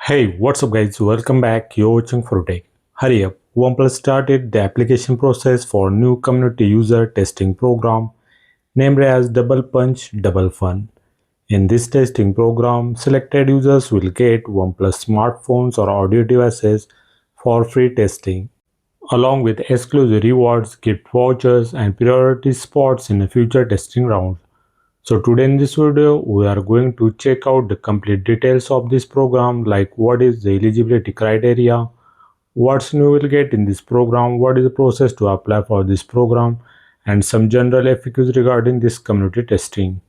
Hey, what's up guys? Welcome back. You're watching for Tech. Hurry up. Oneplus started the application process for new community user testing program named as Double Punch Double Fun. In this testing program, selected users will get Oneplus smartphones or audio devices for free testing, along with exclusive rewards, gift vouchers, and priority spots in the future testing rounds. So today in this video, we are going to check out the complete details of this program, like what is the eligibility criteria, what's new will get in this program, what is the process to apply for this program, and some general FAQs regarding this community testing.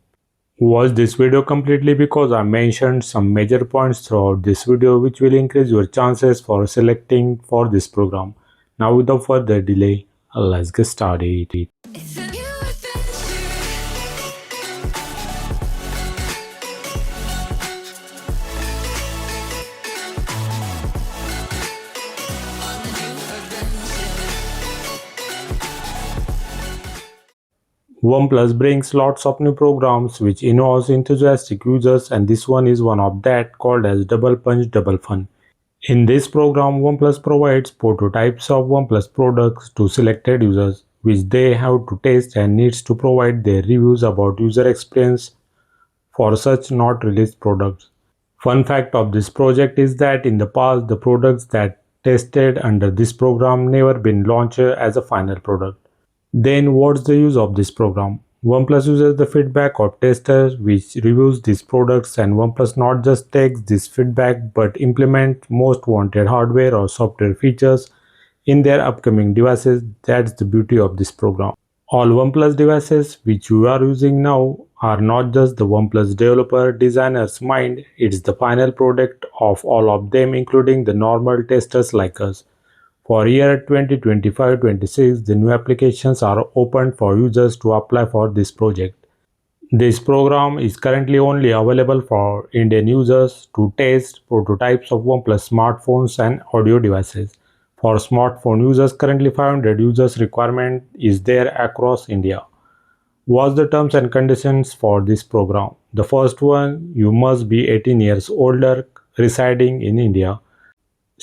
Watch this video completely because I mentioned some major points throughout this video which will increase your chances for selecting for this program. Now without further delay, let's get started. OnePlus brings lots of new programs which involves enthusiastic users, and this one is one of that, called as Double Punch Double Fun. In this program, OnePlus provides prototypes of OnePlus products to selected users, which they have to test and needs to provide their reviews about user experience for such not released products. Fun fact of this project is that in the past, the products that tested under this program never been launched as a final product. Then what's the use of this program? OnePlus uses the feedback of testers which reviews these products, and OnePlus not just takes this feedback but implement most wanted hardware or software features in their upcoming devices. That's the beauty of this program. All OnePlus devices which you are using now are not just the OnePlus developer designer's mind, it's the final product of all of them, including the normal testers like us. For year 2025-26, the new applications are open for users to apply for this project. This program is currently only available for Indian users to test prototypes of OnePlus smartphones and audio devices. For smartphone users, currently 500 users requirement is there across India. What's the terms and conditions for this program? The first one, you must be 18 years older, residing in India.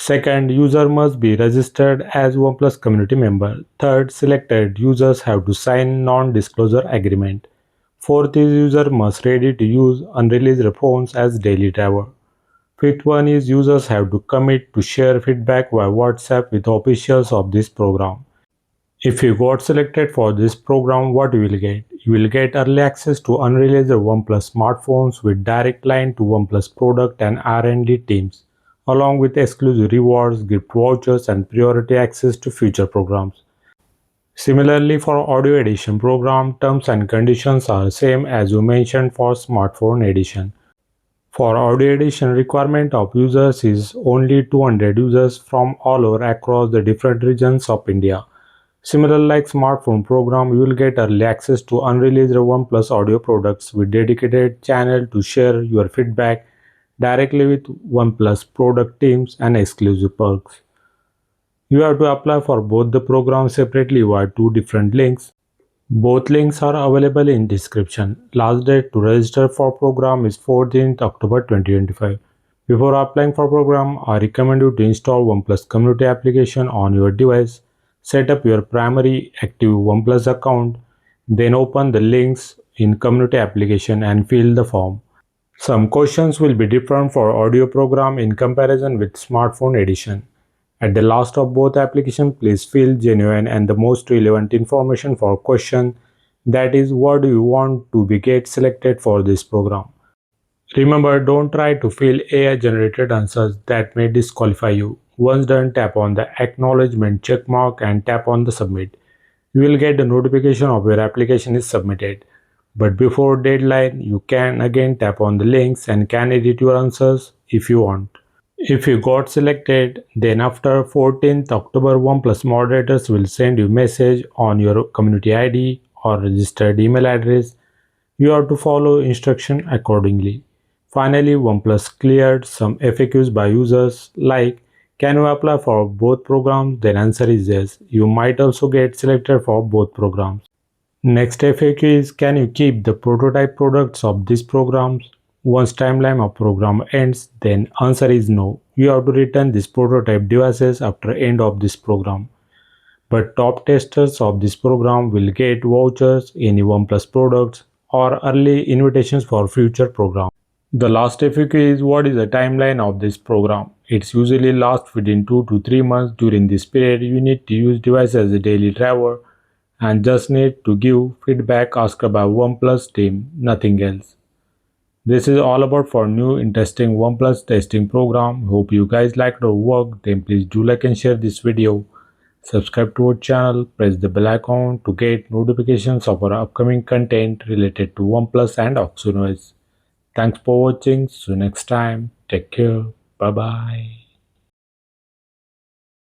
Second, user must be registered as OnePlus community member. Third, selected users have to sign non-disclosure agreement. Fourth is user must ready to use unreleased phones as daily driver. Fifth one is users have to commit to share feedback via WhatsApp with officials of this program. If you got selected for this program, what you will get? You will get early access to unreleased OnePlus smartphones with direct line to OnePlus product and R&D teams, along with exclusive rewards, gift vouchers, and priority access to future programs. Similarly, for audio edition program, terms and conditions are same as you mentioned for smartphone edition. For audio edition, requirement of users is only 200 users from all over across the different regions of India. Similar like smartphone program, you will get early access to unreleased OnePlus audio products with dedicated channel to share your feedback directly with OnePlus product teams and exclusive perks. You have to apply for both the programs separately via two different links. Both links are available in description. Last date to register for program is 14th October 2025. Before applying for program, I recommend you to install OnePlus community application on your device. Set up your primary active OnePlus account, then open the links in community application and fill the form. Some questions will be different for audio program in comparison with smartphone edition. At the last of both applications, please fill genuine and the most relevant information for question, that is, what do you want to be get selected for this program. Remember, don't try to fill AI generated answers that may disqualify you. Once done, tap on the acknowledgement checkmark and tap on the submit. You will get the notification of your application is submitted. But before deadline, you can again tap on the links and can edit your answers if you want. If you got selected, then after 14th October, OnePlus moderators will send you message on your community ID or registered email address. You have to follow instruction accordingly. Finally, OnePlus cleared some FAQs by users like, can you apply for both programs? Then answer is yes. You might also get selected for both programs. Next FAQ is, can you keep the prototype products of these programs? Once timeline of program ends, then answer is no. You have to return these prototype devices after end of this program. But top testers of this program will get vouchers, any OnePlus products, or early invitations for future programs. The last FAQ is what is the timeline of this program. It's usually lasts within 2 to 3 months. During this period, you need to use device as a daily driver and just need to give feedback, ask about OnePlus team, nothing else. This is all about for new interesting OnePlus testing program. Hope you guys liked our work. Then please do like and share this video. Subscribe to our channel, press the bell icon to get notifications of our upcoming content related to OnePlus and OxygenOS. Thanks for watching. See you next time. Take care. Bye bye.